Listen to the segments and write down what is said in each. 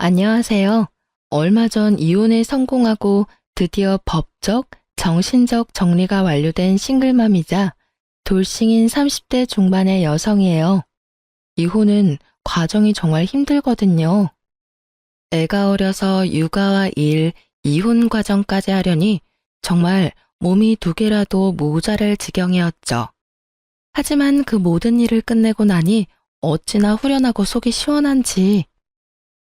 안녕하세요. 얼마 전 이혼에 성공하고 드디어 법적, 정신적 정리가 완료된 싱글맘이자 돌싱인 30대 중반의 여성이에요. 이혼은 과정이 정말 힘들거든요. 애가 어려서 육아와 일, 이혼 과정까지 하려니 정말 몸이 두 개라도 모자랄 지경이었죠. 하지만 그 모든 일을 끝내고 나니 어찌나 후련하고 속이 시원한지.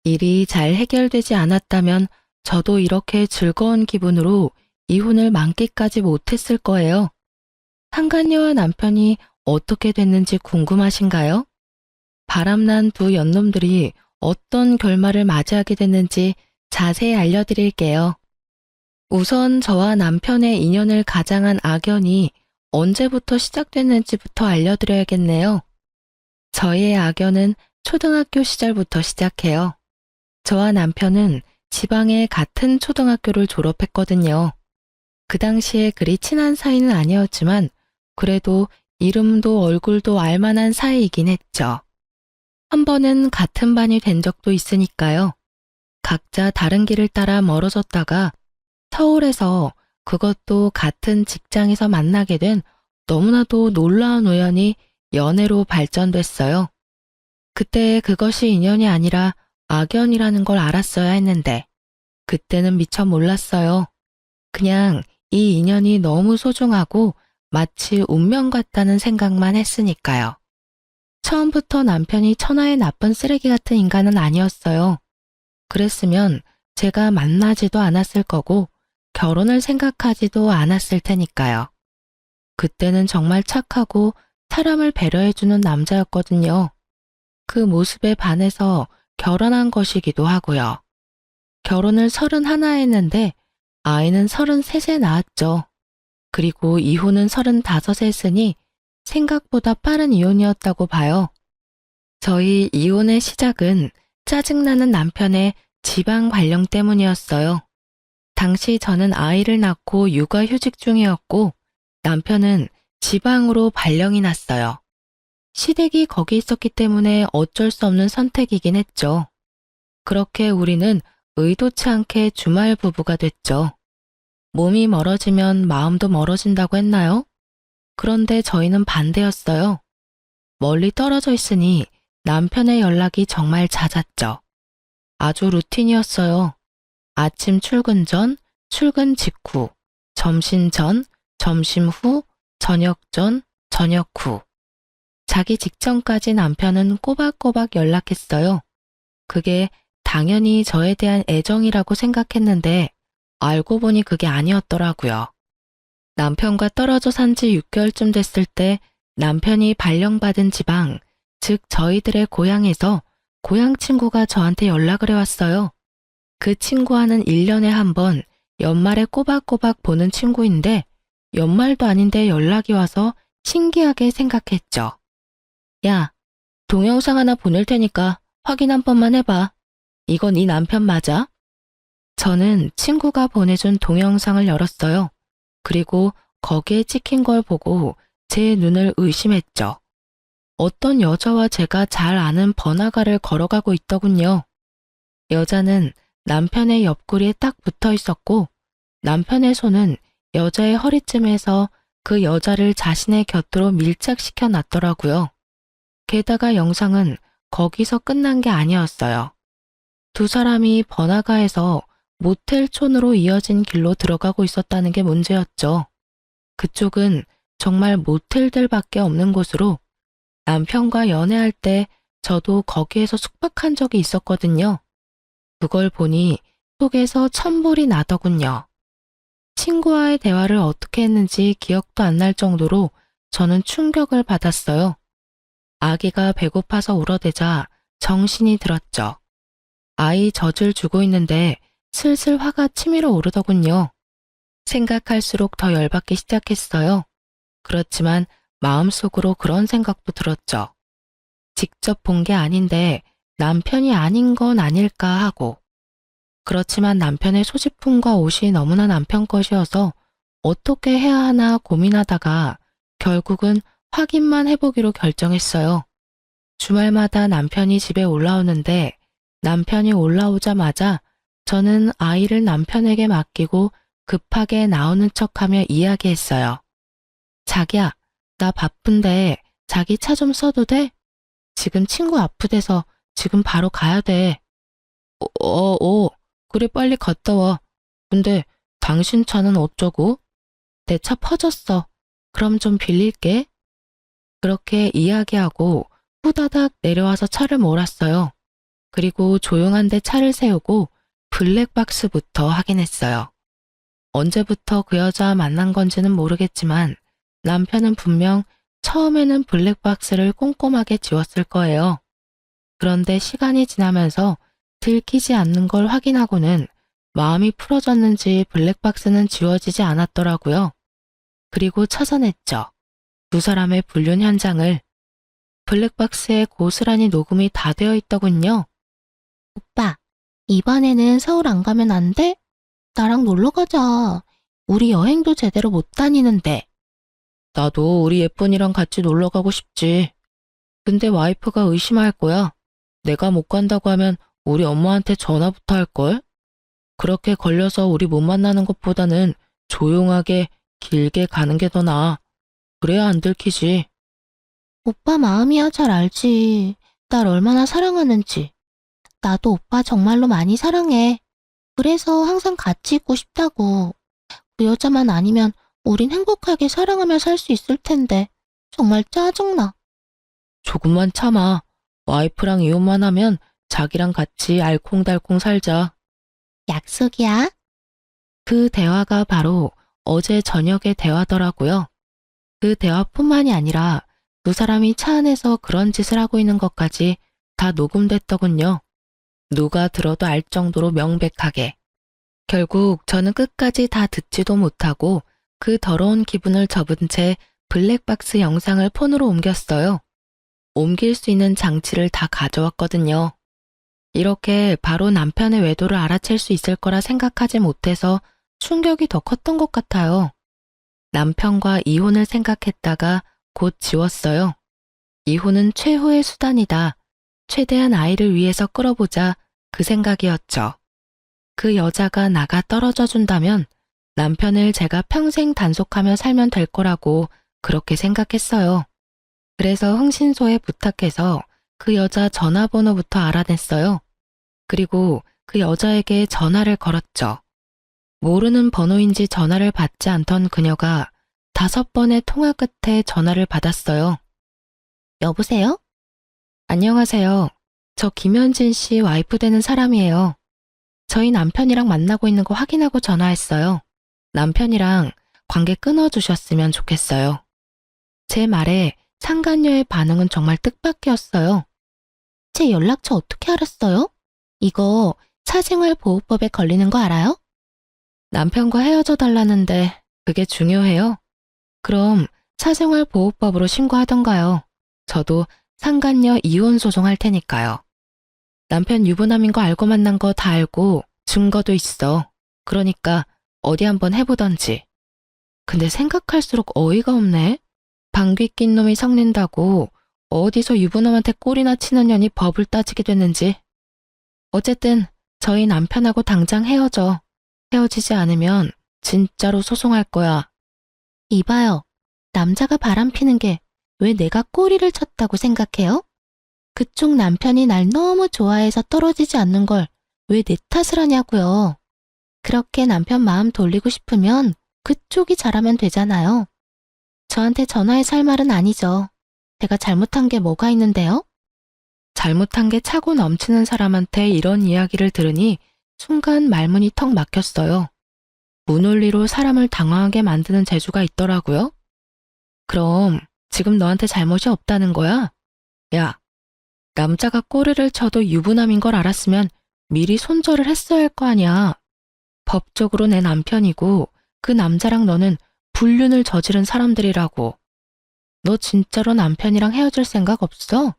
일이 잘 해결되지 않았다면 저도 이렇게 즐거운 기분으로 이혼을 만끽하지 못했을 거예요. 상간녀와 남편이 어떻게 됐는지 궁금하신가요? 바람난 두 연놈들이 어떤 결말을 맞이하게 됐는지 자세히 알려드릴게요. 우선 저와 남편의 인연을 가장한 악연이 언제부터 시작됐는지부터 알려드려야겠네요. 저희의 악연은 초등학교 시절부터 시작해요. 저와 남편은 지방의 같은 초등학교를 졸업했거든요. 그 당시에 그리 친한 사이는 아니었지만 그래도 이름도 얼굴도 알만한 사이이긴 했죠. 한 번은 같은 반이 된 적도 있으니까요. 각자 다른 길을 따라 멀어졌다가 서울에서 그것도 같은 직장에서 만나게 된 너무나도 놀라운 우연이 연애로 발전됐어요. 그때 그것이 인연이 아니라 악연이라는 걸 알았어야 했는데 그때는 미처 몰랐어요. 그냥 이 인연이 너무 소중하고 마치 운명 같다는 생각만 했으니까요. 처음부터 남편이 천하의 나쁜 쓰레기 같은 인간은 아니었어요. 그랬으면 제가 만나지도 않았을 거고 결혼을 생각하지도 않았을 테니까요. 그때는 정말 착하고 사람을 배려해주는 남자였거든요. 그 모습에 반해서 결혼한 것이기도 하고요. 결혼을 31에 했는데 아이는 33에 낳았죠. 그리고 이혼은 35에 했으니 생각보다 빠른 이혼이었다고 봐요. 저희 이혼의 시작은 짜증나는 남편의 지방 발령 때문이었어요. 당시 저는 아이를 낳고 육아휴직 중이었고 남편은 지방으로 발령이 났어요. 시댁이 거기 있었기 때문에 어쩔 수 없는 선택이긴 했죠. 그렇게 우리는 의도치 않게 주말 부부가 됐죠. 몸이 멀어지면 마음도 멀어진다고 했나요? 그런데 저희는 반대였어요. 멀리 떨어져 있으니 남편의 연락이 정말 잦았죠. 아주 루틴이었어요. 아침 출근 전, 출근 직후, 점심 전, 점심 후, 저녁 전, 저녁 후. 자기 직전까지 남편은 꼬박꼬박 연락했어요. 그게 당연히 저에 대한 애정이라고 생각했는데 알고 보니 그게 아니었더라고요. 남편과 떨어져 산 지 6개월쯤 됐을 때 남편이 발령받은 지방, 즉 저희들의 고향에서 고향 친구가 저한테 연락을 해왔어요. 그 친구와는 1년에 한 번 연말에 꼬박꼬박 보는 친구인데 연말도 아닌데 연락이 와서 신기하게 생각했죠. 야, 동영상 하나 보낼 테니까 확인 한 번만 해봐. 이거 네 남편 맞아? 저는 친구가 보내준 동영상을 열었어요. 그리고 거기에 찍힌 걸 보고 제 눈을 의심했죠. 어떤 여자와 제가 잘 아는 번화가를 걸어가고 있더군요. 여자는 남편의 옆구리에 딱 붙어 있었고 남편의 손은 여자의 허리쯤에서 그 여자를 자신의 곁으로 밀착시켜 놨더라고요. 게다가 영상은 거기서 끝난 게 아니었어요. 두 사람이 번화가에서 모텔촌으로 이어진 길로 들어가고 있었다는 게 문제였죠. 그쪽은 정말 모텔들밖에 없는 곳으로 남편과 연애할 때 저도 거기에서 숙박한 적이 있었거든요. 그걸 보니 속에서 천불이 나더군요. 친구와의 대화를 어떻게 했는지 기억도 안 날 정도로 저는 충격을 받았어요. 아기가 배고파서 울어대자 정신이 들었죠. 아이 젖을 주고 있는데 슬슬 화가 치밀어 오르더군요. 생각할수록 더 열받기 시작했어요. 그렇지만 마음속으로 그런 생각도 들었죠. 직접 본 게 아닌데 남편이 아닌 건 아닐까 하고. 그렇지만 남편의 소지품과 옷이 너무나 남편 것이어서 어떻게 해야 하나 고민하다가 결국은 확인만 해보기로 결정했어요. 주말마다 남편이 집에 올라오는데 남편이 올라오자마자 저는 아이를 남편에게 맡기고 급하게 나오는 척하며 이야기했어요. 자기야, 나 바쁜데 자기 차 좀 써도 돼? 지금 친구 아프대서 지금 바로 가야 돼. 그래 빨리 갔다 와. 근데 당신 차는 어쩌고? 내 차 퍼졌어. 그럼 좀 빌릴게. 그렇게 이야기하고 후다닥 내려와서 차를 몰았어요. 그리고 조용한 데 차를 세우고 블랙박스부터 확인했어요. 언제부터 그 여자 만난 건지는 모르겠지만 남편은 분명 처음에는 블랙박스를 꼼꼼하게 지웠을 거예요. 그런데 시간이 지나면서 들키지 않는 걸 확인하고는 마음이 풀어졌는지 블랙박스는 지워지지 않았더라고요. 그리고 찾아냈죠. 두 사람의 불륜 현장을. 블랙박스에 고스란히 녹음이 다 되어 있더군요. 오빠, 이번에는 서울 안 가면 안 돼? 나랑 놀러 가자. 우리 여행도 제대로 못 다니는데. 나도 우리 예쁜이랑 같이 놀러 가고 싶지. 근데 와이프가 의심할 거야. 내가 못 간다고 하면 우리 엄마한테 전화부터 할걸? 그렇게 걸려서 우리 못 만나는 것보다는 조용하게 길게 가는 게 더 나아. 그래야 안 들키지. 오빠 마음이야 잘 알지. 날 얼마나 사랑하는지. 나도 오빠 정말로 많이 사랑해. 그래서 항상 같이 있고 싶다고. 그 여자만 아니면 우린 행복하게 사랑하며 살 수 있을 텐데 정말 짜증나. 조금만 참아. 와이프랑 이혼만 하면 자기랑 같이 알콩달콩 살자. 약속이야. 그 대화가 바로 어제 저녁의 대화더라고요. 그 대화뿐만이 아니라 두 사람이 차 안에서 그런 짓을 하고 있는 것까지 다 녹음됐더군요. 누가 들어도 알 정도로 명백하게. 결국 저는 끝까지 다 듣지도 못하고 그 더러운 기분을 접은 채 블랙박스 영상을 폰으로 옮겼어요. 옮길 수 있는 장치를 다 가져왔거든요. 이렇게 바로 남편의 외도를 알아챌 수 있을 거라 생각하지 못해서 충격이 더 컸던 것 같아요. 남편과 이혼을 생각했다가 곧 지웠어요. 이혼은 최후의 수단이다. 최대한 아이를 위해서 끌어보자 그 생각이었죠. 그 여자가 나가 떨어져 준다면 남편을 제가 평생 단속하며 살면 될 거라고 그렇게 생각했어요. 그래서 흥신소에 부탁해서 그 여자 전화번호부터 알아냈어요. 그리고 그 여자에게 전화를 걸었죠. 모르는 번호인지 전화를 받지 않던 그녀가 5번의 통화 끝에 전화를 받았어요. 여보세요? 안녕하세요. 저 김현진 씨 와이프 되는 사람이에요. 저희 남편이랑 만나고 있는 거 확인하고 전화했어요. 남편이랑 관계 끊어주셨으면 좋겠어요. 제 말에 상간녀의 반응은 정말 뜻밖이었어요. 제 연락처 어떻게 알았어요? 이거 사생활보호법에 걸리는 거 알아요? 남편과 헤어져 달라는데 그게 중요해요? 그럼 사생활보호법으로 신고하던가요. 저도 상간녀 이혼 소송할 테니까요. 남편 유부남인 거 알고 만난 거 다 알고 증거도 있어. 그러니까 어디 한번 해보던지. 근데 생각할수록 어이가 없네. 방귀 낀 놈이 성낸다고 어디서 유부남한테 꼴이나 치는 년이 법을 따지게 됐는지. 어쨌든 저희 남편하고 당장 헤어져. 헤어지지 않으면 진짜로 소송할 거야. 이봐요. 남자가 바람피는 게 왜 내가 꼬리를 쳤다고 생각해요? 그쪽 남편이 날 너무 좋아해서 떨어지지 않는 걸 왜 내 탓을 하냐고요. 그렇게 남편 마음 돌리고 싶으면 그쪽이 잘하면 되잖아요. 저한테 전화해서 할 말은 아니죠. 제가 잘못한 게 뭐가 있는데요? 잘못한 게 차고 넘치는 사람한테 이런 이야기를 들으니 순간 말문이 턱 막혔어요. 무논리로 사람을 당황하게 만드는 재주가 있더라고요. 그럼 지금 너한테 잘못이 없다는 거야? 야, 남자가 꼬리를 쳐도 유부남인 걸 알았으면 미리 손절을 했어야 할 거 아니야. 법적으로 내 남편이고 그 남자랑 너는 불륜을 저지른 사람들이라고. 너 진짜로 남편이랑 헤어질 생각 없어?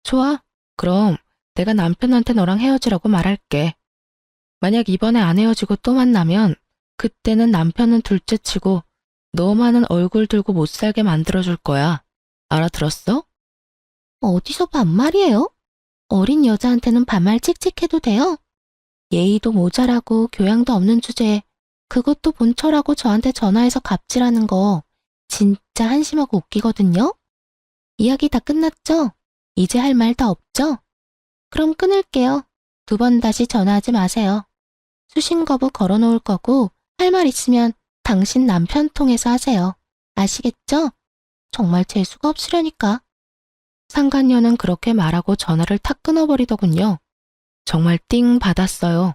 좋아. 그럼 내가 남편한테 너랑 헤어지라고 말할게. 만약 이번에 안 헤어지고 또 만나면 그때는 남편은 둘째치고 너만은 얼굴 들고 못 살게 만들어줄 거야. 알아들었어? 어디서 반말이에요? 어린 여자한테는 반말 찍찍해도 돼요? 예의도 모자라고 교양도 없는 주제에 그것도 본처라고 저한테 전화해서 갑질하는 거 진짜 한심하고 웃기거든요? 이야기 다 끝났죠? 이제 할 말 다 없죠? 그럼 끊을게요. 2번 다시 전화하지 마세요. 수신 거부 걸어놓을 거고 할 말 있으면 당신 남편 통해서 하세요. 아시겠죠? 정말 재수가 없으려니까. 상간녀는 그렇게 말하고 전화를 탁 끊어버리더군요. 정말 띵 받았어요.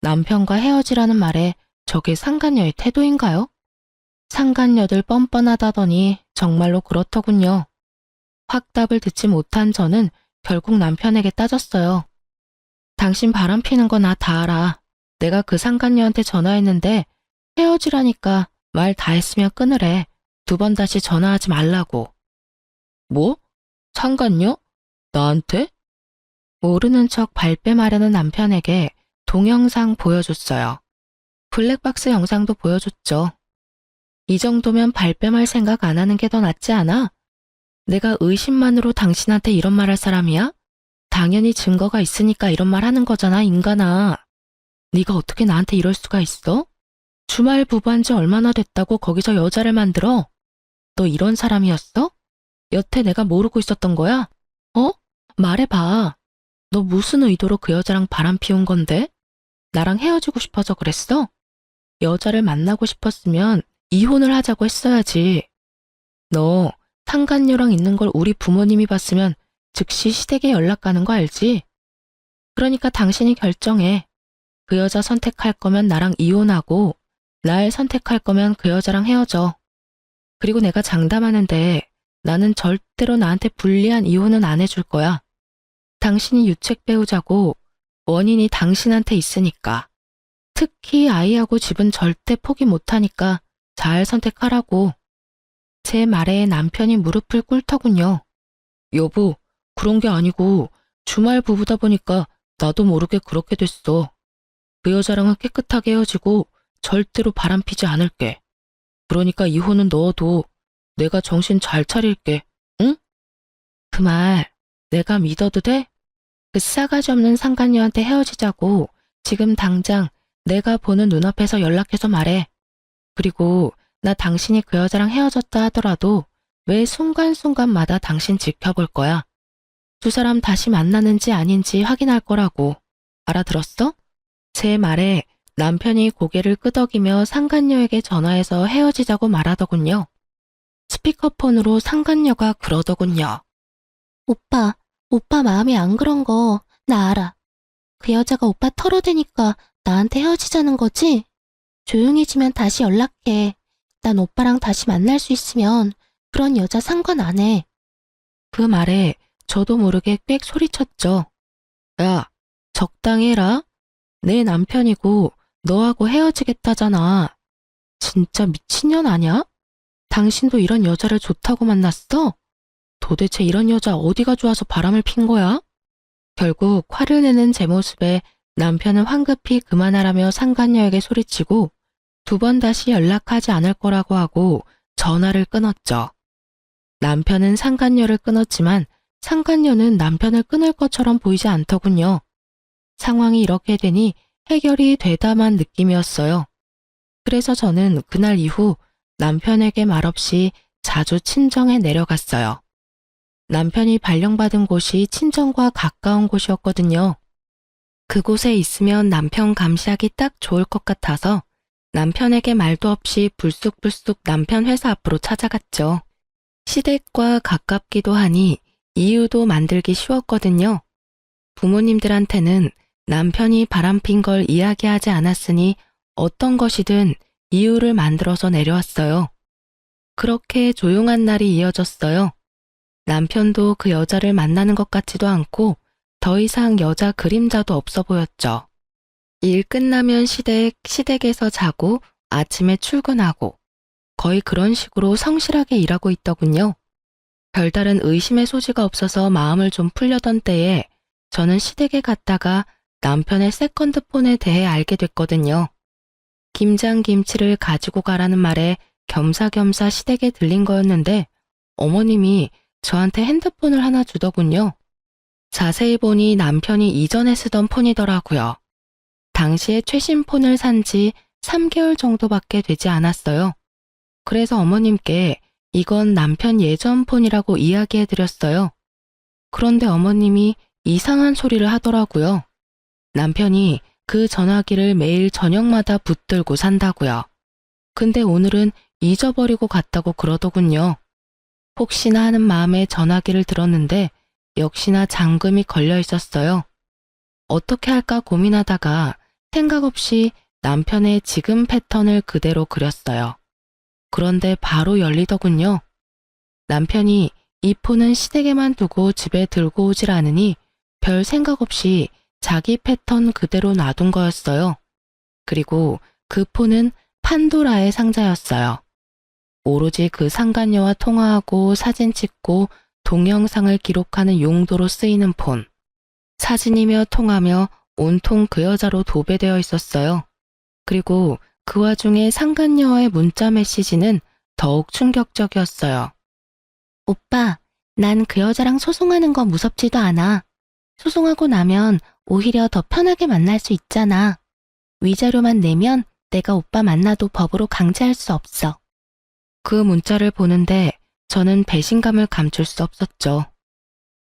남편과 헤어지라는 말에 저게 상간녀의 태도인가요? 상간녀들 뻔뻔하다더니 정말로 그렇더군요. 확답을 듣지 못한 저는 결국 남편에게 따졌어요. 당신 바람 피는 거 나 다 알아. 내가 그 상간녀한테 전화했는데 헤어지라니까 말 다 했으면 끊으래. 2번 다시 전화하지 말라고. 뭐? 상간녀? 나한테? 모르는 척 발뺌하려는 남편에게 동영상 보여줬어요. 블랙박스 영상도 보여줬죠. 이 정도면 발뺌할 생각 안 하는 게 더 낫지 않아? 내가 의심만으로 당신한테 이런 말 할 사람이야? 당연히 증거가 있으니까 이런 말 하는 거잖아, 인간아. 네가 어떻게 나한테 이럴 수가 있어? 주말 부부한 지 얼마나 됐다고 거기서 여자를 만들어? 너 이런 사람이었어? 여태 내가 모르고 있었던 거야? 어? 말해봐. 너 무슨 의도로 그 여자랑 바람 피운 건데? 나랑 헤어지고 싶어서 그랬어? 여자를 만나고 싶었으면 이혼을 하자고 했어야지. 너 상간녀랑 있는 걸 우리 부모님이 봤으면 즉시 시댁에 연락 가는 거 알지? 그러니까 당신이 결정해. 그 여자 선택할 거면 나랑 이혼하고 날 선택할 거면 그 여자랑 헤어져. 그리고 내가 장담하는데 나는 절대로 나한테 불리한 이혼은 안 해줄 거야. 당신이 유책 배우자고 원인이 당신한테 있으니까. 특히 아이하고 집은 절대 포기 못하니까 잘 선택하라고. 제 말에 남편이 무릎을 꿇더군요. 여보, 그런 게 아니고 주말 부부다 보니까 나도 모르게 그렇게 됐어. 그 여자랑은 깨끗하게 헤어지고 절대로 바람피지 않을게. 그러니까 이혼은 넣어도 내가 정신 잘 차릴게. 응? 그 말 내가 믿어도 돼? 그 싸가지 없는 상간녀한테 헤어지자고 지금 당장 내가 보는 눈앞에서 연락해서 말해. 그리고 나 당신이 그 여자랑 헤어졌다 하더라도 매 순간순간마다 당신 지켜볼 거야. 2 사람 다시 만나는지 아닌지 확인할 거라고. 알아들었어? 제 말에 남편이 고개를 끄덕이며 상간녀에게 전화해서 헤어지자고 말하더군요. 스피커폰으로 상간녀가 그러더군요. 오빠 마음이 안 그런 거 나 알아. 그 여자가 오빠 털어대니까 나한테 헤어지자는 거지? 조용해지면 다시 연락해. 난 오빠랑 다시 만날 수 있으면 그런 여자 상관 안 해. 그 말에 저도 모르게 꽥 소리쳤죠. 야, 적당히 해라. 내 남편이고 너하고 헤어지겠다잖아. 진짜 미친년 아냐? 당신도 이런 여자를 좋다고 만났어? 도대체 이런 여자 어디가 좋아서 바람을 핀 거야? 결국 화를 내는 제 모습에 남편은 황급히 그만하라며 상간녀에게 소리치고 2번 다시 연락하지 않을 거라고 하고 전화를 끊었죠. 남편은 상간녀를 끊었지만 상간녀는 남편을 끊을 것처럼 보이지 않더군요. 상황이 이렇게 되니 해결이 되다만 느낌이었어요. 그래서 저는 그날 이후 남편에게 말없이 자주 친정에 내려갔어요. 남편이 발령받은 곳이 친정과 가까운 곳이었거든요. 그곳에 있으면 남편 감시하기 딱 좋을 것 같아서 남편에게 말도 없이 불쑥불쑥 남편 회사 앞으로 찾아갔죠. 시댁과 가깝기도 하니 이유도 만들기 쉬웠거든요. 부모님들한테는 남편이 바람핀 걸 이야기하지 않았으니 어떤 것이든 이유를 만들어서 내려왔어요. 그렇게 조용한 날이 이어졌어요. 남편도 그 여자를 만나는 것 같지도 않고 더 이상 여자 그림자도 없어 보였죠. 일 끝나면 시댁에서 자고 아침에 출근하고 거의 그런 식으로 성실하게 일하고 있더군요. 별다른 의심의 소지가 없어서 마음을 좀 풀려던 때에 저는 시댁에 갔다가 남편의 세컨드폰에 대해 알게 됐거든요. 김장김치를 가지고 가라는 말에 겸사겸사 시댁에 들린 거였는데 어머님이 저한테 핸드폰을 하나 주더군요. 자세히 보니 남편이 이전에 쓰던 폰이더라고요. 당시에 최신 폰을 산 지 3개월 정도밖에 되지 않았어요. 그래서 어머님께 이건 남편 예전 폰이라고 이야기해드렸어요. 그런데 어머님이 이상한 소리를 하더라고요. 남편이 그 전화기를 매일 저녁마다 붙들고 산다고요. 근데 오늘은 잊어버리고 갔다고 그러더군요. 혹시나 하는 마음에 전화기를 들었는데 역시나 잠금이 걸려 있었어요. 어떻게 할까 고민하다가 생각 없이 남편의 지금 패턴을 그대로 그렸어요. 그런데 바로 열리더군요. 남편이 이 폰은 시댁에만 두고 집에 들고 오질 않으니 별 생각 없이 자기 패턴 그대로 놔둔 거였어요. 그리고 그 폰은 판도라의 상자였어요. 오로지 그 상간녀와 통화하고 사진 찍고 동영상을 기록하는 용도로 쓰이는 폰. 사진이며 통화며 온통 그 여자로 도배되어 있었어요. 그리고 그 와중에 상간녀와의 문자 메시지는 더욱 충격적이었어요. 오빠, 난 그 여자랑 소송하는 거 무섭지도 않아. 소송하고 나면 오히려 더 편하게 만날 수 있잖아. 위자료만 내면 내가 오빠 만나도 법으로 강제할 수 없어. 그 문자를 보는데 저는 배신감을 감출 수 없었죠.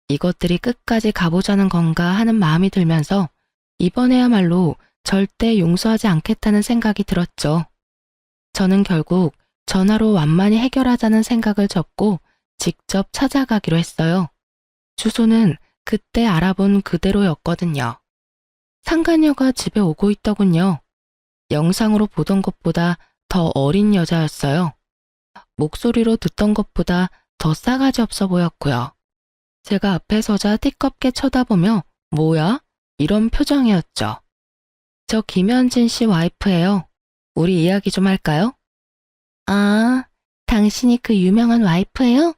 이것들이 끝까지 가보자는 건가 하는 마음이 들면서 이번에야말로 절대 용서하지 않겠다는 생각이 들었죠. 저는 결국 전화로 완만히 해결하자는 생각을 접고 직접 찾아가기로 했어요. 주소는 그때 알아본 그대로였거든요. 상간녀가 집에 오고 있더군요. 영상으로 보던 것보다 더 어린 여자였어요. 목소리로 듣던 것보다 더 싸가지 없어 보였고요. 제가 앞에 서자 띠껍게 쳐다보며 뭐야? 이런 표정이었죠. 저 김현진 씨 와이프예요. 우리 이야기 좀 할까요? 아, 당신이 그 유명한 와이프예요?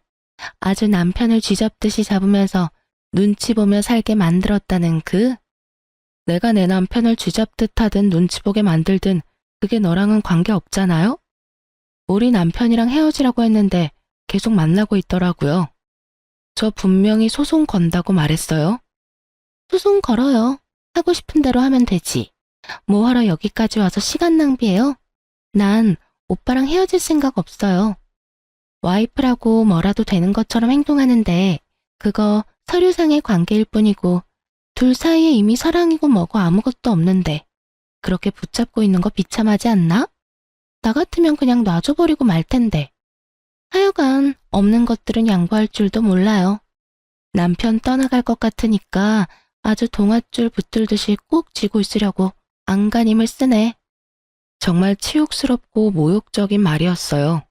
아주 남편을 쥐잡듯이 잡으면서 눈치 보며 살게 만들었다는 그? 내가 내 남편을 쥐잡듯 하든 눈치 보게 만들든 그게 너랑은 관계 없잖아요? 우리 남편이랑 헤어지라고 했는데 계속 만나고 있더라고요. 저 분명히 소송 건다고 말했어요. 소송 걸어요. 하고 싶은 대로 하면 되지. 뭐하러 여기까지 와서 시간 낭비해요? 난 오빠랑 헤어질 생각 없어요. 와이프라고 뭐라도 되는 것처럼 행동하는데 그거 서류상의 관계일 뿐이고 둘 사이에 이미 사랑이고 뭐고 아무것도 없는데 그렇게 붙잡고 있는 거 비참하지 않나? 나 같으면 그냥 놔줘버리고 말 텐데. 하여간 없는 것들은 양보할 줄도 몰라요. 남편 떠나갈 것 같으니까 아주 동아줄 붙들듯이 꼭 쥐고 있으려고 안간힘을 쓰네. 정말 치욕스럽고 모욕적인 말이었어요.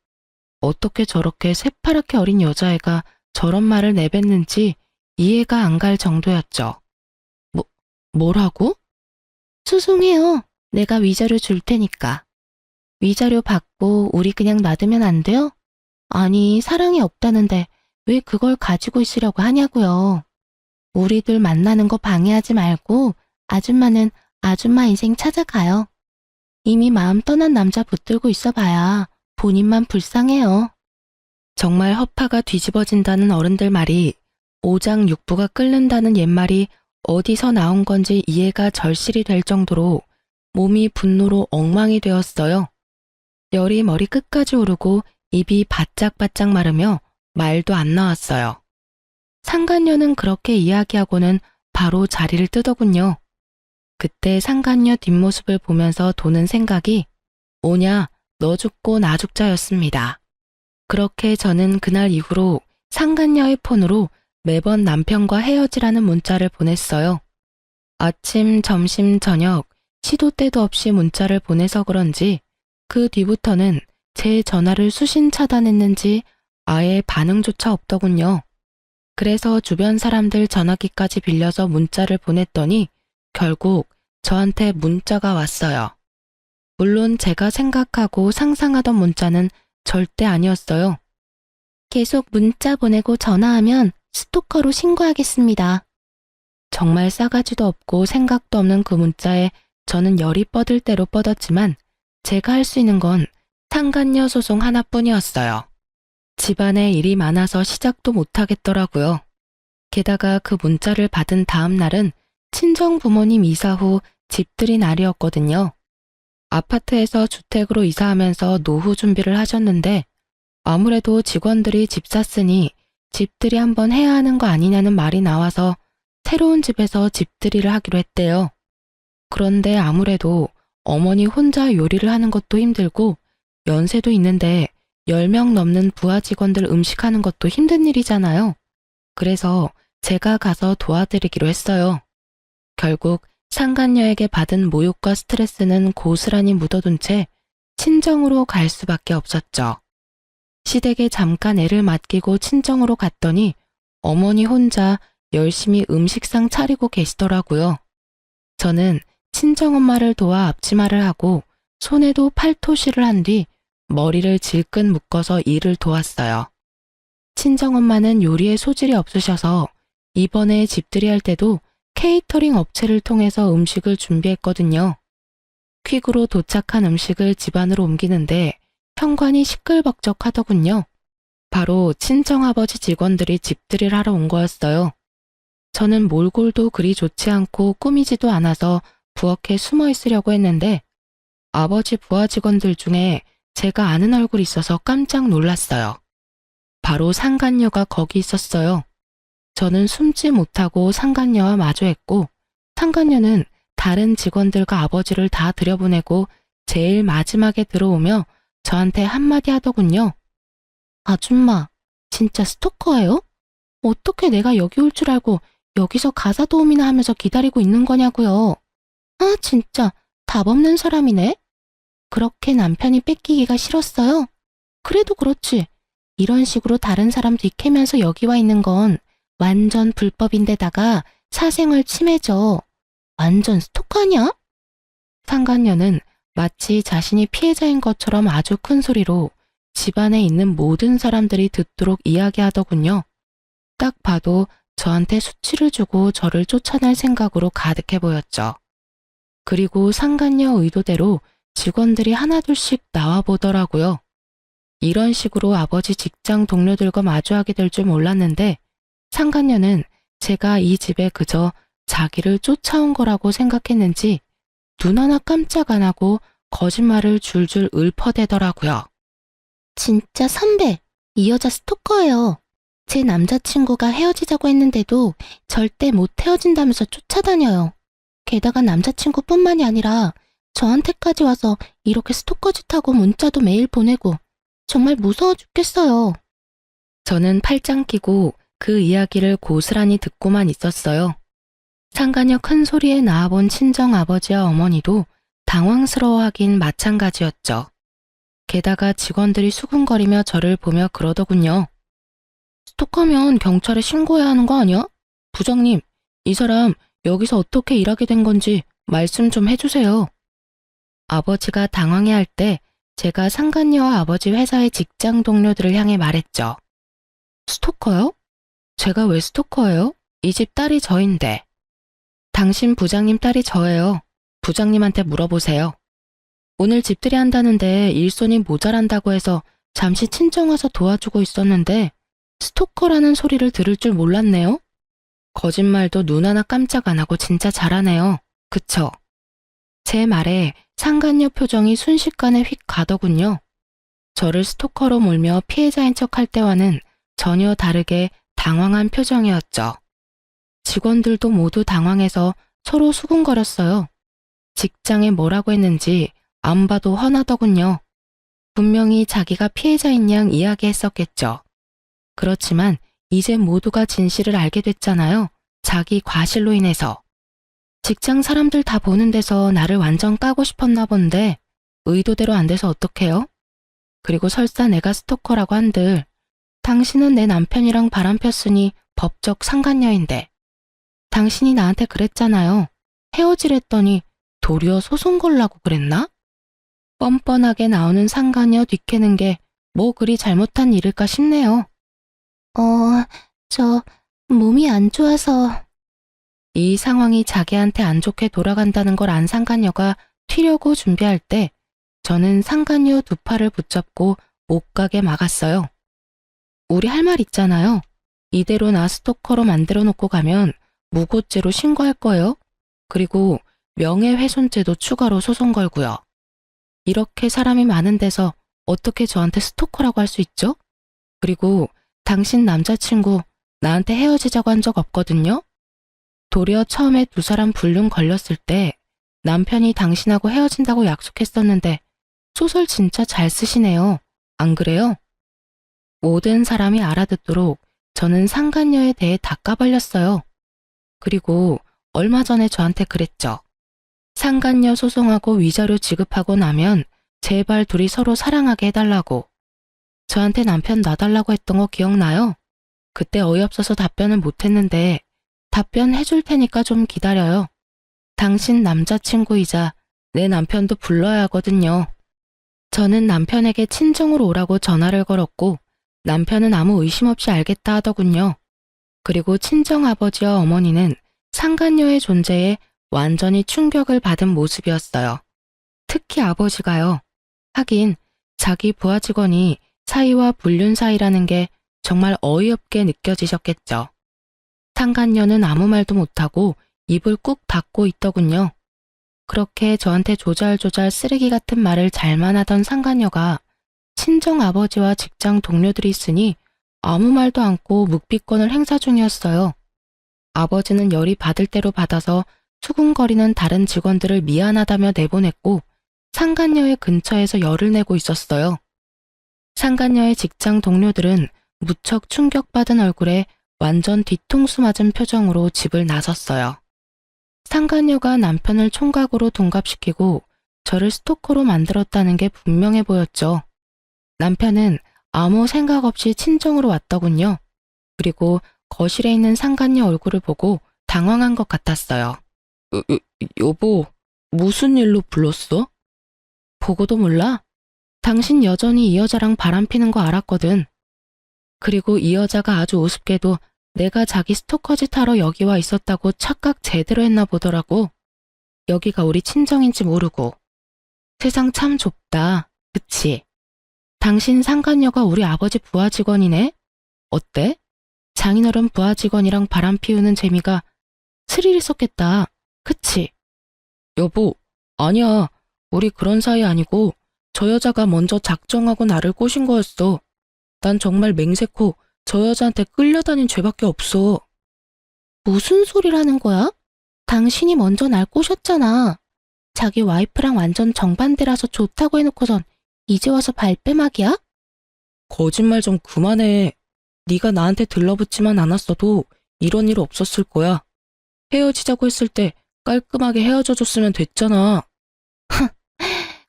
어떻게 저렇게 새파랗게 어린 여자애가 저런 말을 내뱉는지 이해가 안 갈 정도였죠. 뭐라고? 소송해요. 내가 위자료 줄 테니까. 위자료 받고 우리 그냥 놔두면 안 돼요? 아니, 사랑이 없다는데 왜 그걸 가지고 있으려고 하냐고요. 우리들 만나는 거 방해하지 말고 아줌마는 아줌마 인생 찾아가요. 이미 마음 떠난 남자 붙들고 있어봐야 본인만 불쌍해요. 정말 허파가 뒤집어진다는 어른들 말이 오장육부가 끓는다는 옛말이 어디서 나온 건지 이해가 절실히 될 정도로 몸이 분노로 엉망이 되었어요. 열이 머리 끝까지 오르고 입이 바짝바짝 마르며 말도 안 나왔어요. 상간녀는 그렇게 이야기하고는 바로 자리를 뜨더군요. 그때 상간녀 뒷모습을 보면서 도는 생각이 뭐냐, 너 죽고 나 죽자였습니다. 그렇게 저는 그날 이후로 상간녀의 폰으로 매번 남편과 헤어지라는 문자를 보냈어요. 아침, 점심, 저녁 시도 때도 없이 문자를 보내서 그런지 그 뒤부터는 제 전화를 수신 차단했는지 아예 반응조차 없더군요. 그래서 주변 사람들 전화기까지 빌려서 문자를 보냈더니 결국 저한테 문자가 왔어요. 물론 제가 생각하고 상상하던 문자는 절대 아니었어요. 계속 문자 보내고 전화하면 스토커로 신고하겠습니다. 정말 싸가지도 없고 생각도 없는 그 문자에 저는 열이 뻗을 대로 뻗었지만 제가 할 수 있는 건 상간녀 소송 하나뿐이었어요. 집안에 일이 많아서 시작도 못하겠더라고요. 게다가 그 문자를 받은 다음 날은 친정 부모님 이사 후 집들이 날이었거든요. 아파트에서 주택으로 이사하면서 노후 준비를 하셨는데 아무래도 직원들이 집 샀으니 집들이 한번 해야 하는 거 아니냐는 말이 나와서 새로운 집에서 집들이를 하기로 했대요. 그런데 아무래도 어머니 혼자 요리를 하는 것도 힘들고 연세도 있는데 10명 넘는 부하 직원들 음식하는 것도 힘든 일이잖아요. 그래서 제가 가서 도와드리기로 했어요. 결국 상간녀에게 받은 모욕과 스트레스는 고스란히 묻어둔 채 친정으로 갈 수밖에 없었죠. 시댁에 잠깐 애를 맡기고 친정으로 갔더니 어머니 혼자 열심히 음식상 차리고 계시더라고요. 저는 친정엄마를 도와 앞치마를 하고 손에도 팔토시를 한 뒤 머리를 질끈 묶어서 일을 도왔어요. 친정엄마는 요리에 소질이 없으셔서 이번에 집들이 할 때도 케이터링 업체를 통해서 음식을 준비했거든요. 퀵으로 도착한 음식을 집안으로 옮기는데 현관이 시끌벅적하더군요. 바로 친정아버지 직원들이 집들이를 하러 온 거였어요. 저는 몰골도 그리 좋지 않고 꾸미지도 않아서 부엌에 숨어 있으려고 했는데 아버지 부하 직원들 중에 제가 아는 얼굴이 있어서 깜짝 놀랐어요. 바로 상간녀가 거기 있었어요. 저는 숨지 못하고 상간녀와 마주했고 상간녀는 다른 직원들과 아버지를 다 들여보내고 제일 마지막에 들어오며 저한테 한마디 하더군요. 아줌마, 진짜 스토커예요? 어떻게 내가 여기 올 줄 알고 여기서 가사 도우미나 하면서 기다리고 있는 거냐고요. 아, 진짜 답 없는 사람이네. 그렇게 남편이 뺏기기가 싫었어요? 그래도 그렇지. 이런 식으로 다른 사람 뒤캐면서 여기 와 있는 건 완전 불법인데다가 사생활 침해죠. 완전 스토커 아니야? 상간녀는 마치 자신이 피해자인 것처럼 아주 큰 소리로 집안에 있는 모든 사람들이 듣도록 이야기하더군요. 딱 봐도 저한테 수치를 주고 저를 쫓아낼 생각으로 가득해 보였죠. 그리고 상간녀 의도대로 직원들이 하나둘씩 나와보더라고요. 이런 식으로 아버지 직장 동료들과 마주하게 될 줄 몰랐는데 상간녀는 제가 이 집에 그저 자기를 쫓아온 거라고 생각했는지 눈 하나 깜짝 안 하고 거짓말을 줄줄 읊어대더라고요. 진짜 선배, 이 여자 스토커예요. 제 남자친구가 헤어지자고 했는데도 절대 못 헤어진다면서 쫓아다녀요. 게다가 남자친구뿐만이 아니라 저한테까지 와서 이렇게 스토커 짓하고 문자도 매일 보내고 정말 무서워 죽겠어요. 저는 팔짱 끼고 그 이야기를 고스란히 듣고만 있었어요. 상간녀 큰 소리에 나와본 친정 아버지와 어머니도 당황스러워하긴 마찬가지였죠. 게다가 직원들이 수군거리며 저를 보며 그러더군요. 스토커면 경찰에 신고해야 하는 거 아니야? 부장님, 이 사람 여기서 어떻게 일하게 된 건지 말씀 좀 해주세요. 아버지가 당황해할 때 제가 상간녀와 아버지 회사의 직장 동료들을 향해 말했죠. 스토커요? 제가 왜 스토커예요? 이 집 딸이 저인데. 당신 부장님 딸이 저예요. 부장님한테 물어보세요. 오늘 집들이 한다는데 일손이 모자란다고 해서 잠시 친정 와서 도와주고 있었는데 스토커라는 소리를 들을 줄 몰랐네요. 거짓말도 눈 하나 깜짝 안 하고 진짜 잘하네요. 그쵸? 제 말에 상간녀 표정이 순식간에 휙 가더군요. 저를 스토커로 몰며 피해자인 척할 때와는 전혀 다르게 당황한 표정이었죠. 직원들도 모두 당황해서 서로 수군거렸어요. 직장에 뭐라고 했는지 안 봐도 훤하더군요. 분명히 자기가 피해자인 양 이야기했었겠죠. 그렇지만 이제 모두가 진실을 알게 됐잖아요. 자기 과실로 인해서. 직장 사람들 다 보는 데서 나를 완전 까고 싶었나 본데 의도대로 안 돼서 어떡해요? 그리고 설사 내가 스토커라고 한들 당신은 내 남편이랑 바람 폈으니 법적 상간녀인데 당신이 나한테 그랬잖아요. 헤어지랬더니 도리어 소송 걸라고 그랬나? 뻔뻔하게 나오는 상간녀 뒤캐는 게 뭐 그리 잘못한 일일까 싶네요. 저 몸이 안 좋아서. 이 상황이 자기한테 안 좋게 돌아간다는 걸 안 상간녀가 튀려고 준비할 때 저는 상간녀 두 팔을 붙잡고 못 가게 막았어요. 우리 할 말 있잖아요. 이대로 나 스토커로 만들어 놓고 가면 무고죄로 신고할 거예요. 그리고 명예훼손죄도 추가로 소송 걸고요. 이렇게 사람이 많은 데서 어떻게 저한테 스토커라고 할 수 있죠? 그리고 당신 남자친구 나한테 헤어지자고 한 적 없거든요? 도리어 처음에 두 사람 불륜 걸렸을 때 남편이 당신하고 헤어진다고 약속했었는데 소설 진짜 잘 쓰시네요. 안 그래요? 모든 사람이 알아듣도록 저는 상간녀에 대해 다 까발렸어요. 그리고 얼마 전에 저한테 그랬죠. 상간녀 소송하고 위자료 지급하고 나면 제발 둘이 서로 사랑하게 해달라고. 저한테 남편 놔달라고 했던 거 기억나요? 그때 어이없어서 답변을 못했는데 답변 해줄 테니까 좀 기다려요. 당신 남자친구이자 내 남편도 불러야 하거든요. 저는 남편에게 친정으로 오라고 전화를 걸었고 남편은 아무 의심 없이 알겠다 하더군요. 그리고 친정아버지와 어머니는 상간녀의 존재에 완전히 충격을 받은 모습이었어요. 특히 아버지가요. 하긴 자기 부하 직원이 사위와 불륜 사이라는 게 정말 어이없게 느껴지셨겠죠. 상간녀는 아무 말도 못하고 입을 꾹 닫고 있더군요. 그렇게 저한테 조잘조잘 쓰레기 같은 말을 잘만 하던 상간녀가 친정 아버지와 직장 동료들이 있으니 아무 말도 않고 묵비권을 행사 중이었어요. 아버지는 열이 받을 대로 받아서 수군거리는 다른 직원들을 미안하다며 내보냈고 상간녀의 근처에서 열을 내고 있었어요. 상간녀의 직장 동료들은 무척 충격받은 얼굴에 완전 뒤통수 맞은 표정으로 집을 나섰어요. 상간녀가 남편을 총각으로 둔갑시키고 저를 스토커로 만들었다는 게 분명해 보였죠. 남편은 아무 생각 없이 친정으로 왔더군요. 그리고 거실에 있는 상간녀 얼굴을 보고 당황한 것 같았어요. 여보, 무슨 일로 불렀어? 보고도 몰라? 당신 여전히 이 여자랑 바람피는 거 알았거든. 그리고 이 여자가 아주 우습게도 내가 자기 스토커짓 하러 여기 와 있었다고 착각 제대로 했나 보더라고. 여기가 우리 친정인지 모르고. 세상 참 좁다. 그치? 당신 상간녀가 우리 아버지 부하 직원이네? 어때? 장인어른 부하 직원이랑 바람 피우는 재미가 스릴 있었겠다. 그치? 여보, 아니야. 우리 그런 사이 아니고 저 여자가 먼저 작정하고 나를 꼬신 거였어. 난 정말 맹세코 저 여자한테 끌려다닌 죄밖에 없어. 무슨 소리라는 거야? 당신이 먼저 날 꼬셨잖아. 자기 와이프랑 완전 정반대라서 좋다고 해놓고선 이제 와서 발뺌하기야? 거짓말 좀 그만해. 네가 나한테 들러붙지만 않았어도 이런 일 없었을 거야. 헤어지자고 했을 때 깔끔하게 헤어져줬으면 됐잖아.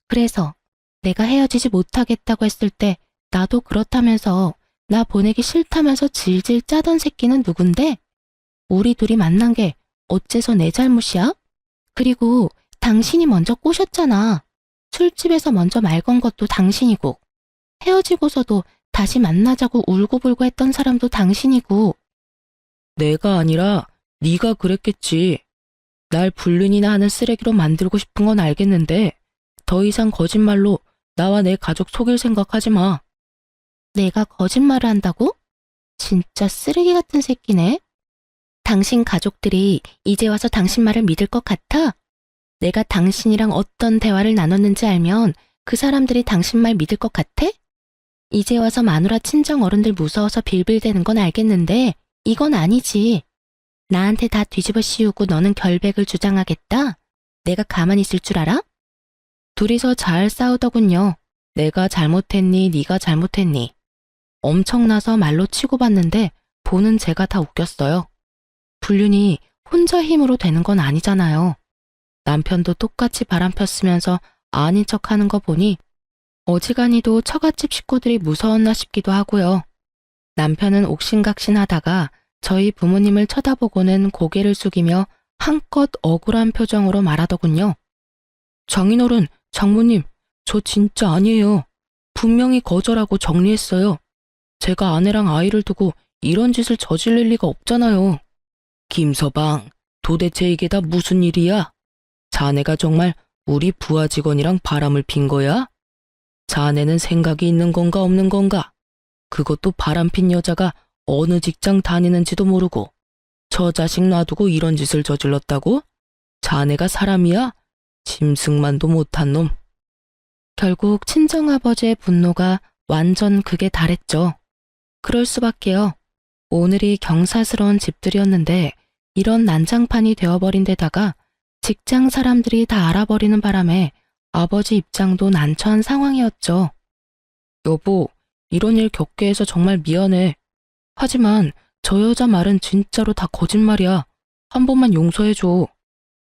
그래서 내가 헤어지지 못하겠다고 했을 때 나도 그렇다면서 나 보내기 싫다면서 질질 짜던 새끼는 누군데? 우리 둘이 만난 게 어째서 내 잘못이야? 그리고 당신이 먼저 꼬셨잖아. 술집에서 먼저 말 건 것도 당신이고 헤어지고서도 다시 만나자고 울고불고 했던 사람도 당신이고. 내가 아니라 네가 그랬겠지. 날 불륜이나 하는 쓰레기로 만들고 싶은 건 알겠는데 더 이상 거짓말로 나와 내 가족 속일 생각하지 마. 내가 거짓말을 한다고? 진짜 쓰레기 같은 새끼네. 당신 가족들이 이제 와서 당신 말을 믿을 것 같아? 내가 당신이랑 어떤 대화를 나눴는지 알면 그 사람들이 당신 말 믿을 것 같아? 이제 와서 마누라 친정 어른들 무서워서 빌빌대는 건 알겠는데 이건 아니지. 나한테 다 뒤집어 씌우고 너는 결백을 주장하겠다? 내가 가만히 있을 줄 알아? 둘이서 잘 싸우더군요. 내가 잘못했니, 네가 잘못했니. 엄청나서 말로 치고받는데 보는 제가 다 웃겼어요. 불륜이 혼자 힘으로 되는 건 아니잖아요. 남편도 똑같이 바람 폈으면서 아닌 척하는 거 보니 어지간히도 처갓집 식구들이 무서웠나 싶기도 하고요. 남편은 옥신각신하다가 저희 부모님을 쳐다보고는 고개를 숙이며 한껏 억울한 표정으로 말하더군요. 장인어른, 장모님, 저 진짜 아니에요. 분명히 거절하고 정리했어요. 제가 아내랑 아이를 두고 이런 짓을 저지를 리가 없잖아요. 김서방, 도대체 이게 다 무슨 일이야? 자네가 정말 우리 부하 직원이랑 바람을 핀 거야? 자네는 생각이 있는 건가 없는 건가? 그것도 바람핀 여자가 어느 직장 다니는지도 모르고 저 자식 놔두고 이런 짓을 저질렀다고? 자네가 사람이야? 짐승만도 못한 놈. 결국 친정아버지의 분노가 완전 극에 달했죠. 그럴 수밖에요. 오늘이 경사스러운 집들이었는데 이런 난장판이 되어버린 데다가 직장 사람들이 다 알아버리는 바람에 아버지 입장도 난처한 상황이었죠. 여보, 이런 일 겪게 해서 정말 미안해. 하지만 저 여자 말은 진짜로 다 거짓말이야. 한 번만 용서해줘.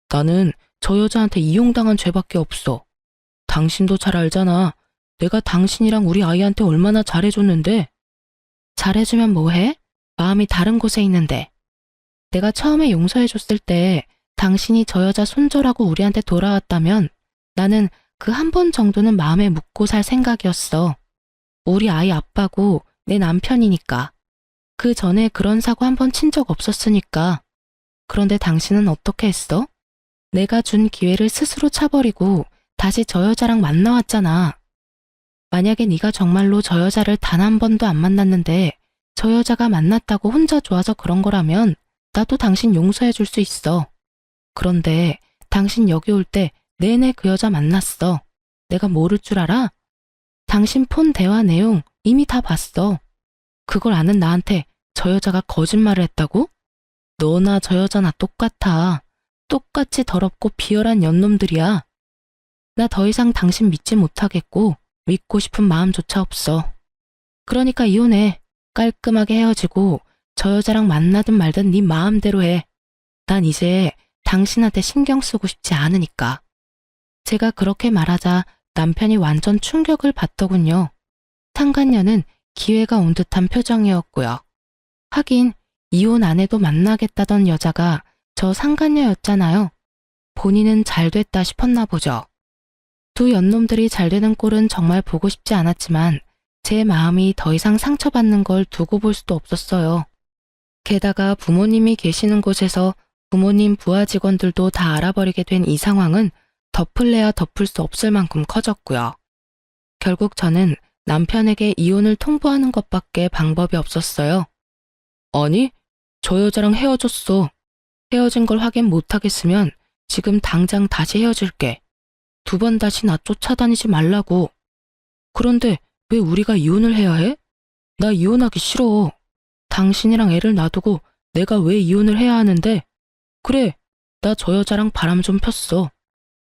나는 저 여자한테 이용당한 죄밖에 없어. 당신도 잘 알잖아. 내가 당신이랑 우리 아이한테 얼마나 잘해줬는데. 잘해주면 뭐해? 마음이 다른 곳에 있는데. 내가 처음에 용서해줬을 때 당신이 저 여자 손절하고 우리한테 돌아왔다면 나는 그 한 번 정도는 마음에 묻고 살 생각이었어. 우리 아이 아빠고 내 남편이니까. 그 전에 그런 사고 한 번 친 적 없었으니까. 그런데 당신은 어떻게 했어? 내가 준 기회를 스스로 차버리고 다시 저 여자랑 만나왔잖아. 만약에 네가 정말로 저 여자를 단 한 번도 안 만났는데 저 여자가 만났다고 혼자 좋아서 그런 거라면 나도 당신 용서해 줄 수 있어. 그런데 당신 여기 올 때 내내 그 여자 만났어. 내가 모를 줄 알아? 당신 폰 대화 내용 이미 다 봤어. 그걸 아는 나한테 저 여자가 거짓말을 했다고? 너나 저 여자나 똑같아. 똑같이 더럽고 비열한 연놈들이야. 나 더 이상 당신 믿지 못하겠고 믿고 싶은 마음조차 없어. 그러니까 이혼해. 깔끔하게 헤어지고 저 여자랑 만나든 말든 네 마음대로 해. 난 이제 당신한테 신경 쓰고 싶지 않으니까. 제가 그렇게 말하자 남편이 완전 충격을 받더군요. 상간녀는 기회가 온 듯한 표정이었고요. 하긴 이혼 안 해도 만나겠다던 여자가 저 상간녀였잖아요. 본인은 잘 됐다 싶었나 보죠. 두 연놈들이 잘 되는 꼴은 정말 보고 싶지 않았지만 제 마음이 더 이상 상처받는 걸 두고 볼 수도 없었어요. 게다가 부모님이 계시는 곳에서 부모님 부하 직원들도 다 알아버리게 된 이 상황은 덮을래야 덮을 수 없을 만큼 커졌고요. 결국 저는 남편에게 이혼을 통보하는 것밖에 방법이 없었어요. 아니, 저 여자랑 헤어졌어. 헤어진 걸 확인 못하겠으면 지금 당장 다시 헤어질게. 두 번 다시 나 쫓아다니지 말라고. 그런데 왜 우리가 이혼을 해야 해? 나 이혼하기 싫어. 당신이랑 애를 놔두고 내가 왜 이혼을 해야 하는데? 그래, 나 저 여자랑 바람 좀 폈어.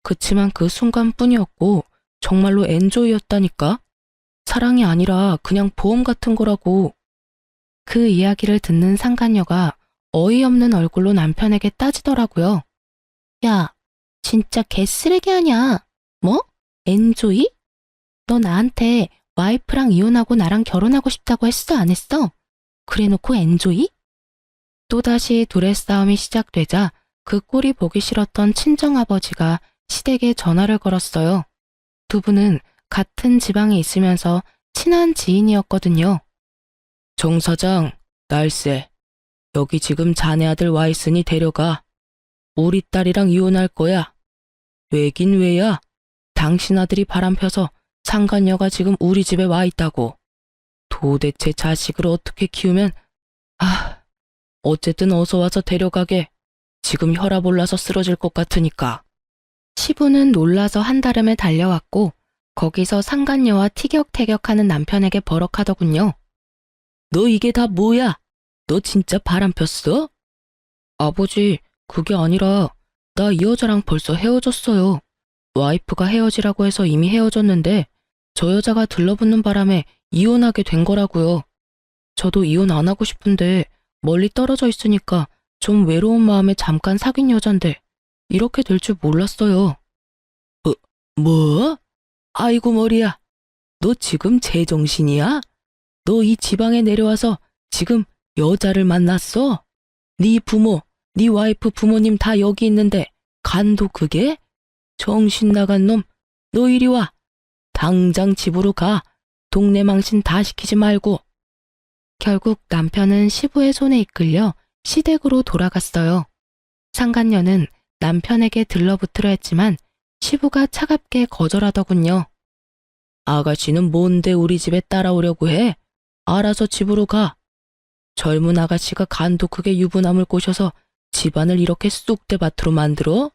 그치만 그 순간뿐이었고 정말로 엔조이였다니까? 사랑이 아니라 그냥 보험 같은 거라고. 그 이야기를 듣는 상간녀가 어이없는 얼굴로 남편에게 따지더라고요. 야, 진짜 개쓰레기 아냐? 뭐? 엔조이? 너 나한테 와이프랑 이혼하고 나랑 결혼하고 싶다고 했어, 안 했어? 그래놓고 엔조이? 또다시 둘의 싸움이 시작되자 그 꼴이 보기 싫었던 친정아버지가 시댁에 전화를 걸었어요. 두 분은 같은 지방에 있으면서 친한 지인이었거든요. 정 사장, 날쌔. 여기 지금 자네 아들 와 있으니 데려가. 우리 딸이랑 이혼할 거야. 왜긴 왜야? 당신 아들이 바람 펴서 상간녀가 지금 우리 집에 와 있다고. 도대체 자식을 어떻게 키우면... 어쨌든 어서 와서 데려가게. 지금 혈압 올라서 쓰러질 것 같으니까. 시부는 놀라서 한달음에 달려왔고 거기서 상간녀와 티격태격하는 남편에게 버럭하더군요. 너 이게 다 뭐야? 너 진짜 바람 폈어? 아버지, 그게 아니라 나 이 여자랑 벌써 헤어졌어요. 와이프가 헤어지라고 해서 이미 헤어졌는데 저 여자가 들러붙는 바람에 이혼하게 된 거라고요. 저도 이혼 안 하고 싶은데 멀리 떨어져 있으니까 좀 외로운 마음에 잠깐 사귄 여잔데 이렇게 될 줄 몰랐어요. 뭐? 아이고 머리야. 너 지금 제정신이야? 너 이 지방에 내려와서 지금 여자를 만났어? 네 부모, 네 와이프 부모님 다 여기 있는데 간도 그게? 정신 나간 놈, 너 이리 와. 당장 집으로 가. 동네 망신 다 시키지 말고. 결국 남편은 시부의 손에 이끌려 시댁으로 돌아갔어요. 상간녀는 남편에게 들러붙으려 했지만 시부가 차갑게 거절하더군요. 아가씨는 뭔데 우리 집에 따라오려고 해? 알아서 집으로 가. 젊은 아가씨가 간도 크게 유부남을 꼬셔서 집안을 이렇게 쑥대밭으로 만들어?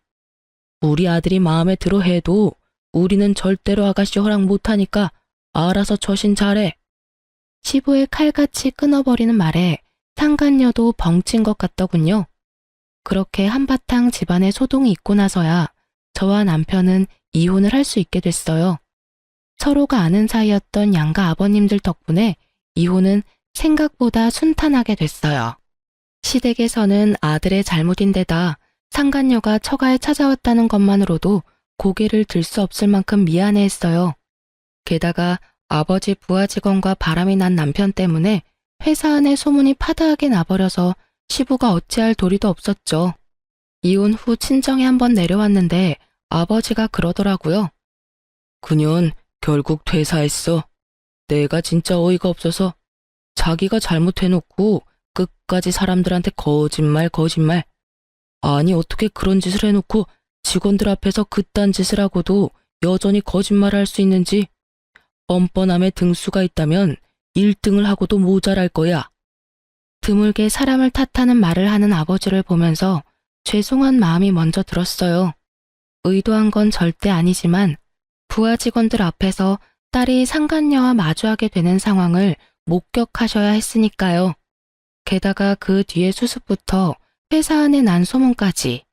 우리 아들이 마음에 들어 해도 우리는 절대로 아가씨 허락 못하니까 알아서 처신 잘해. 시부의 칼같이 끊어버리는 말에 상간녀도 벙찐 것 같더군요. 그렇게 한바탕 집안에 소동이 있고 나서야 저와 남편은 이혼을 할 수 있게 됐어요. 서로가 아는 사이였던 양가 아버님들 덕분에 이혼은 생각보다 순탄하게 됐어요. 시댁에서는 아들의 잘못인데다 상간녀가 처가에 찾아왔다는 것만으로도 고개를 들 수 없을 만큼 미안해했어요. 게다가 아버지 부하 직원과 바람이 난 남편 때문에 회사 안에 소문이 파다하게 나버려서 시부가 어찌할 도리도 없었죠. 이혼 후 친정에 한번 내려왔는데 아버지가 그러더라고요. 그년 결국 퇴사했어. 내가 진짜 어이가 없어서 자기가 잘못해놓고 끝까지 사람들한테 거짓말. 아니 어떻게 그런 짓을 해놓고 직원들 앞에서 그딴 짓을 하고도 여전히 거짓말을 할 수 있는지. 뻔뻔함에 등수가 있다면 1등을 하고도 모자랄 거야. 드물게 사람을 탓하는 말을 하는 아버지를 보면서 죄송한 마음이 먼저 들었어요. 의도한 건 절대 아니지만 부하 직원들 앞에서 딸이 상간녀와 마주하게 되는 상황을 목격하셔야 했으니까요. 게다가 그 뒤에 수습부터 회사 안에 난 소문까지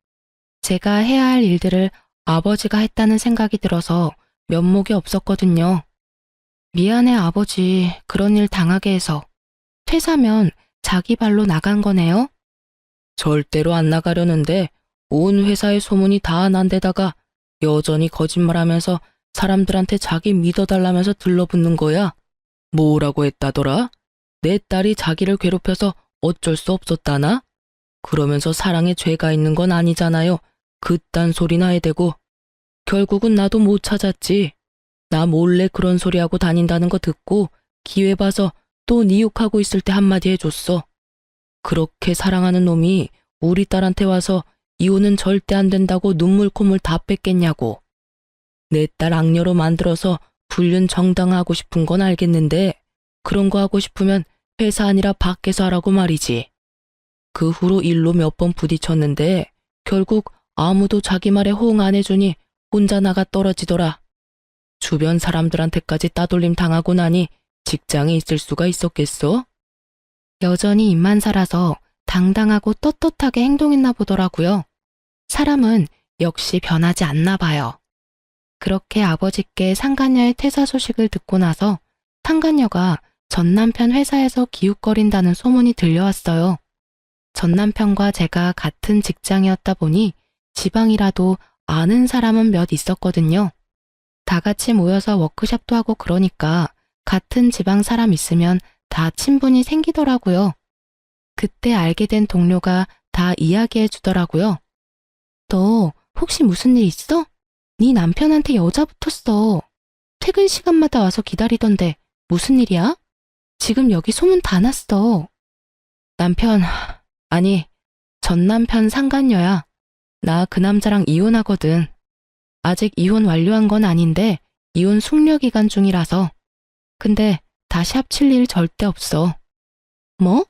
제가 해야 할 일들을 아버지가 했다는 생각이 들어서 면목이 없었거든요. 미안해 아버지, 그런 일 당하게 해서. 퇴사면 자기 발로 나간 거네요? 절대로 안 나가려는데 온 회사의 소문이 다 난 데다가 여전히 거짓말하면서 사람들한테 자기 믿어달라면서 들러붙는 거야. 뭐라고 했다더라? 내 딸이 자기를 괴롭혀서 어쩔 수 없었다나? 그러면서 사랑에 죄가 있는 건 아니잖아요. 그딴 소리나 해대고. 결국은 나도 못 찾았지. 나 몰래 그런 소리하고 다닌다는 거 듣고 기회 봐서 또 네 욕하고 있을 때 한마디 해줬어. 그렇게 사랑하는 놈이 우리 딸한테 와서 이혼은 절대 안 된다고 눈물 콧물 다 뺐겠냐고. 내 딸 악녀로 만들어서 불륜 정당화하고 싶은 건 알겠는데 그런 거 하고 싶으면 회사 아니라 밖에서 하라고 말이지. 그 후로 일로 몇 번 부딪혔는데 결국 아무도 자기 말에 호응 안 해주니 혼자 나가 떨어지더라. 주변 사람들한테까지 따돌림 당하고 나니 직장에 있을 수가 있었겠어? 여전히 입만 살아서 당당하고 떳떳하게 행동했나 보더라고요. 사람은 역시 변하지 않나 봐요. 그렇게 아버지께 상간녀의 퇴사 소식을 듣고 나서 상간녀가 전 남편 회사에서 기웃거린다는 소문이 들려왔어요. 전 남편과 제가 같은 직장이었다 보니 지방이라도 아는 사람은 몇 있었거든요. 다 같이 모여서 워크숍도 하고 그러니까 같은 지방 사람 있으면 다 친분이 생기더라고요. 그때 알게 된 동료가 다 이야기해 주더라고요. 너 혹시 무슨 일 있어? 네 남편한테 여자 붙었어. 퇴근 시간마다 와서 기다리던데 무슨 일이야? 지금 여기 소문 다 났어. 남편, 아니, 전 남편 상간녀야. 나 그 남자랑 이혼하거든. 아직 이혼 완료한 건 아닌데 이혼 숙려 기간 중이라서. 근데 다시 합칠 일 절대 없어. 뭐?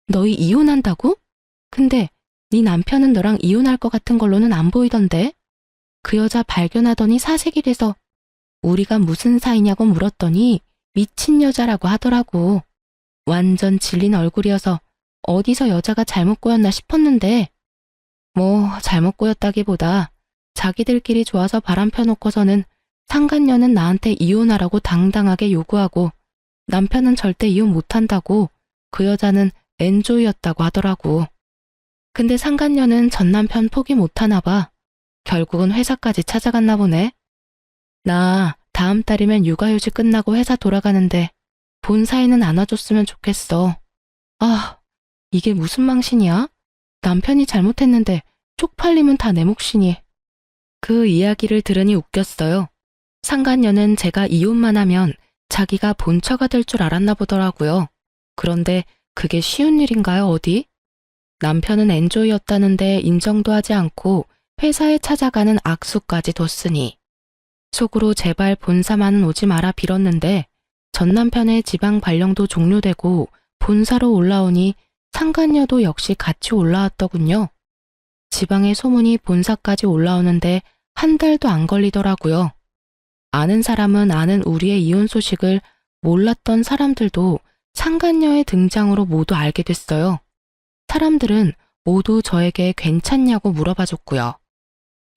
너희 이혼한다고? 근데 네 남편은 너랑 이혼할 것 같은 걸로는 안 보이던데? 그 여자 발견하더니 사색이 돼서 우리가 무슨 사이냐고 물었더니 미친 여자라고 하더라고. 완전 질린 얼굴이어서 어디서 여자가 잘못 꼬였나 싶었는데 뭐 잘못 꼬였다기보다 자기들끼리 좋아서 바람 펴놓고서는 상간녀는 나한테 이혼하라고 당당하게 요구하고 남편은 절대 이혼 못한다고 그 여자는 엔조이였다고 하더라고. 근데 상간녀는 전 남편 포기 못하나 봐. 결국은 회사까지 찾아갔나 보네. 나 다음 달이면 육아휴직 끝나고 회사 돌아가는데 본사에는 안 와줬으면 좋겠어. 아, 이게 무슨 망신이야? 남편이 잘못했는데 쪽팔리면 다 내 몫이니. 그 이야기를 들으니 웃겼어요. 상간녀는 제가 이혼만 하면 자기가 본처가 될 줄 알았나 보더라고요. 그런데 그게 쉬운 일인가요, 어디? 남편은 엔조이였다는데 인정도 하지 않고 회사에 찾아가는 악수까지 뒀으니. 속으로 제발 본사만은 오지 마라 빌었는데 전 남편의 지방 발령도 종료되고 본사로 올라오니 상간녀도 역시 같이 올라왔더군요. 지방의 소문이 본사까지 올라오는데 한 달도 안 걸리더라고요. 아는 사람은 아는 우리의 이혼 소식을 몰랐던 사람들도 상간녀의 등장으로 모두 알게 됐어요. 사람들은 모두 저에게 괜찮냐고 물어봐줬고요.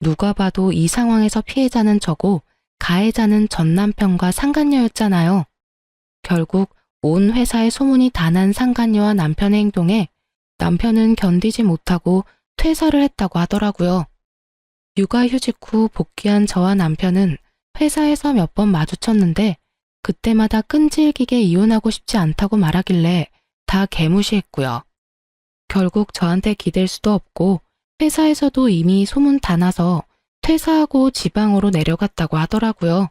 누가 봐도 이 상황에서 피해자는 저고 가해자는 전 남편과 상간녀였잖아요. 결국 온 회사의 소문이 다 난 상간녀와 남편의 행동에 남편은 견디지 못하고 퇴사를 했다고 하더라고요. 육아휴직 후 복귀한 저와 남편은 회사에서 몇 번 마주쳤는데 그때마다 끈질기게 이혼하고 싶지 않다고 말하길래 다 개무시했고요. 결국 저한테 기댈 수도 없고 회사에서도 이미 소문 다 나서 퇴사하고 지방으로 내려갔다고 하더라고요.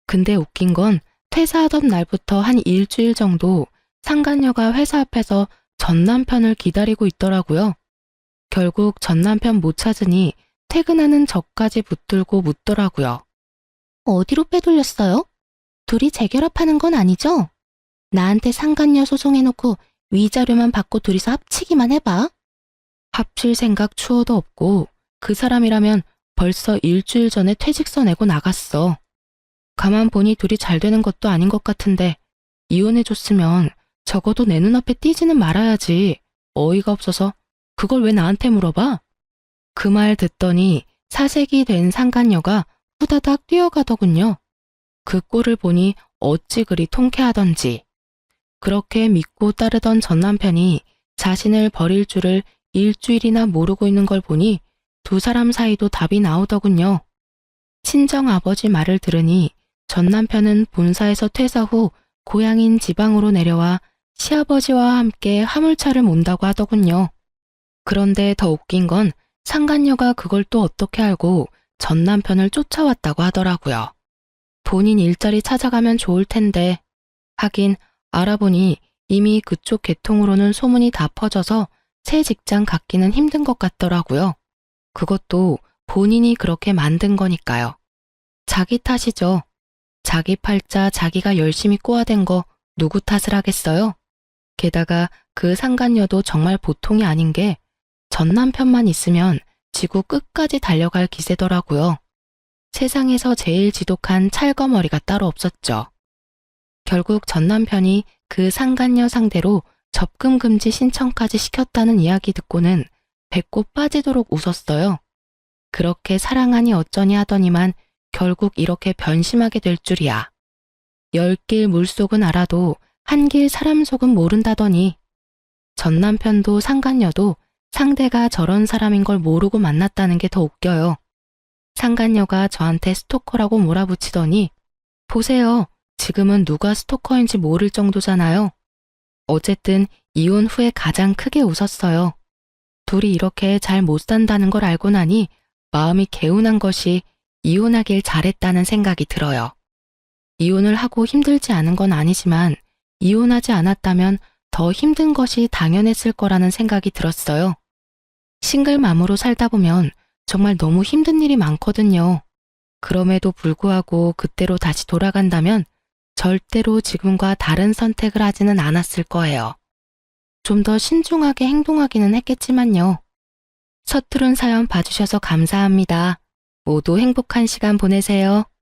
근데 웃긴 건 퇴사하던 날부터 한 일주일 정도 상간녀가 회사 앞에서 전 남편을 기다리고 있더라고요. 결국 전 남편 못 찾으니 퇴근하는 저까지 붙들고 묻더라고요. 어디로 빼돌렸어요? 둘이 재결합하는 건 아니죠? 나한테 상간녀 소송해놓고 위자료만 받고 둘이서 합치기만 해봐. 합칠 생각 추호도 없고 그 사람이라면 벌써 일주일 전에 퇴직서 내고 나갔어. 가만 보니 둘이 잘 되는 것도 아닌 것 같은데 이혼해줬으면 적어도 내 눈앞에 띄지는 말아야지. 어이가 없어서 그걸 왜 나한테 물어봐? 그 말 듣더니 사색이 된 상간녀가 후다닥 뛰어가더군요. 그 꼴을 보니 어찌 그리 통쾌하던지. 그렇게 믿고 따르던 전 남편이 자신을 버릴 줄을 일주일이나 모르고 있는 걸 보니 두 사람 사이도 답이 나오더군요. 친정 아버지 말을 들으니 전 남편은 본사에서 퇴사 후 고향인 지방으로 내려와 시아버지와 함께 화물차를 몬다고 하더군요. 그런데 더 웃긴 건 상간녀가 그걸 또 어떻게 알고 전 남편을 쫓아왔다고 하더라고요. 본인 일자리 찾아가면 좋을 텐데. 하긴 알아보니 이미 그쪽 계통으로는 소문이 다 퍼져서 새 직장 갖기는 힘든 것 같더라고요. 그것도 본인이 그렇게 만든 거니까요. 자기 탓이죠. 자기 팔자 자기가 열심히 꼬아댄 거 누구 탓을 하겠어요? 게다가 그 상간녀도 정말 보통이 아닌 게 전 남편만 있으면 지구 끝까지 달려갈 기세더라고요. 세상에서 제일 지독한 찰거머리가 따로 없었죠. 결국 전 남편이 그 상간녀 상대로 접근 금지 신청까지 시켰다는 이야기 듣고는 배꼽 빠지도록 웃었어요. 그렇게 사랑하니 어쩌니 하더니만 결국 이렇게 변심하게 될 줄이야. 10길 물속은 알아도 한 길 사람 속은 모른다더니. 전 남편도 상간녀도 상대가 저런 사람인 걸 모르고 만났다는 게 더 웃겨요. 상간녀가 저한테 스토커라고 몰아붙이더니 보세요. 지금은 누가 스토커인지 모를 정도잖아요. 어쨌든 이혼 후에 가장 크게 웃었어요. 둘이 이렇게 잘 못 산다는 걸 알고 나니 마음이 개운한 것이 이혼하길 잘했다는 생각이 들어요. 이혼을 하고 힘들지 않은 건 아니지만 이혼하지 않았다면 더 힘든 것이 당연했을 거라는 생각이 들었어요. 싱글맘으로 살다 보면 정말 너무 힘든 일이 많거든요. 그럼에도 불구하고 그때로 다시 돌아간다면 절대로 지금과 다른 선택을 하지는 않았을 거예요. 좀 더 신중하게 행동하기는 했겠지만요. 서투른 사연 봐주셔서 감사합니다. 모두 행복한 시간 보내세요.